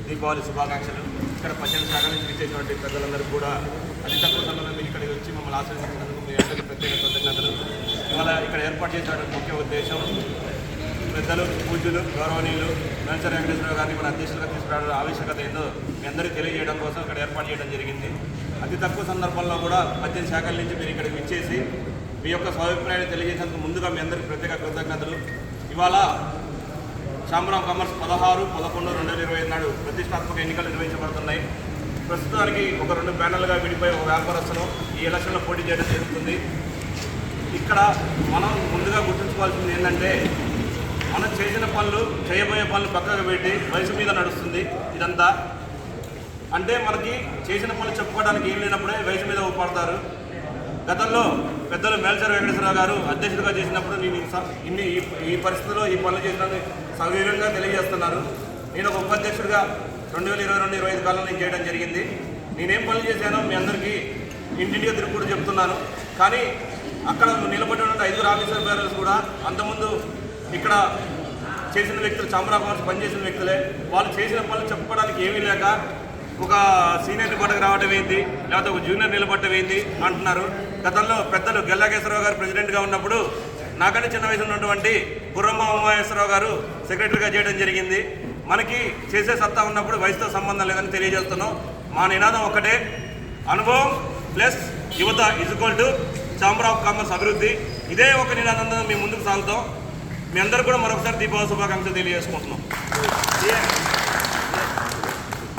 దీపావళి శుభాకాంక్షలు. ఇక్కడ పద్దెనిమిది శాఖల నుంచి ఇచ్చేటువంటి ప్రజలందరూ కూడా అతి తక్కువ సమయంలో మీరు ఇక్కడికి వచ్చి మమ్మల్ని ఆశ్రయించినందుకు మీ అందరికీ ప్రత్యేక కృతజ్ఞతలు. ఇవాళ ఇక్కడ ఏర్పాటు చేసినటువంటి ముఖ్య ఉద్దేశం పెద్దలు, పూజ్యులు, గౌరవనీయులు మేల్చర్ వెంకటేశ్వరరావు గారిని మన అధ్యక్షులుగా తీసుకురావడం ఆవశ్యకత ఏందో మీ అందరికీ తెలియజేయడం కోసం ఇక్కడ ఏర్పాటు చేయడం జరిగింది. అతి తక్కువ సందర్భంలో కూడా 18 శాఖల నుంచి మీరు ఇక్కడికి ఇచ్చేసి మీ యొక్క స్వాభిప్రాయాన్ని తెలియజేసేందుకు ముందుగా మీ అందరికీ ప్రత్యేక కృతజ్ఞతలు. ఇవాళ ఛాంబర్ ఆఫ్ కామర్స్ 16/11/2020 నాడు ప్రతిష్టాత్మక ఎన్నికలు నిర్వహించబడుతున్నాయి. ప్రస్తుతానికి ఒక 2 ప్యానెల్గా విడిపోయి ఒక వ్యాపారస్తులు ఈ ఎలక్షన్లో పోటీ చేయడం జరుగుతుంది. ఇక్కడ మనం ముందుగా గుర్తుంచుకోవాల్సింది ఏంటంటే మనం చేసిన పనులు, చేయబోయే పనులు పక్కకు పెట్టి వయసు మీద నడుస్తుంది ఇదంతా. అంటే మనకి చేసిన పనులు చెప్పుకోవడానికి ఏం లేనప్పుడే వయసు మీద ఊపడతారు. గతంలో పెద్దలు మేల్చర్ వెంకటేశ్వరరావు గారు అధ్యక్షుడిగా చేసినప్పుడు నేను ఈ పరిస్థితుల్లో ఈ పనులు చేసినది సవివరంగా తెలియజేస్తున్నారు. నేను ఒక ఉపాధ్యక్షుడిగా 2022-25 కాలంలో నేను చేయడం జరిగింది. నేనేం పనులు చేశానో మీ అందరికీ ఇంటింటిగా తిరుగుతూ చెప్తున్నాను. కానీ అక్కడ నిలబడినటువంటి 5 ఆఫీసర్ బేరర్స్ కూడా అంతకుముందు ఇక్కడ చేసిన వ్యక్తులు, ఛాంబర్ ఆఫ్ కామర్స్ పనిచేసిన వ్యక్తులే. వాళ్ళు చేసిన పనులు చెప్పుకోవడానికి ఏమీ లేక ఒక సీనియర్ నిలబడకు రావడం ఏంది, లేకపోతే ఒక జూనియర్ నిలబడటం ఏంది అంటున్నారు. గతంలో పెద్దలు గెల్లాకేశ్వరరావు గారు ప్రెసిడెంట్గా ఉన్నప్పుడు నాకంటే చిన్న వయసు ఉన్నటువంటి గుర్రమ్మ ఉమాయేశ్వరరావు గారు సెక్రటరీగా చేయడం జరిగింది. మనకి చేసే సత్తా ఉన్నప్పుడు వయసుతో సంబంధం లేదని తెలియజేస్తున్నాం. మా నినాదం ఒకటే, అనుభవం ప్లస్ యువత = ఛాంబర్ ఆఫ్ కామర్స్ అభివృద్ధి. ఇదే ఒక నినాదంతో మేము ముందుకు సాగుతాం. మీ అందరూ కూడా మరొకసారి దీపావళి శుభాకాంక్షలు తెలియజేసుకుంటున్నాం.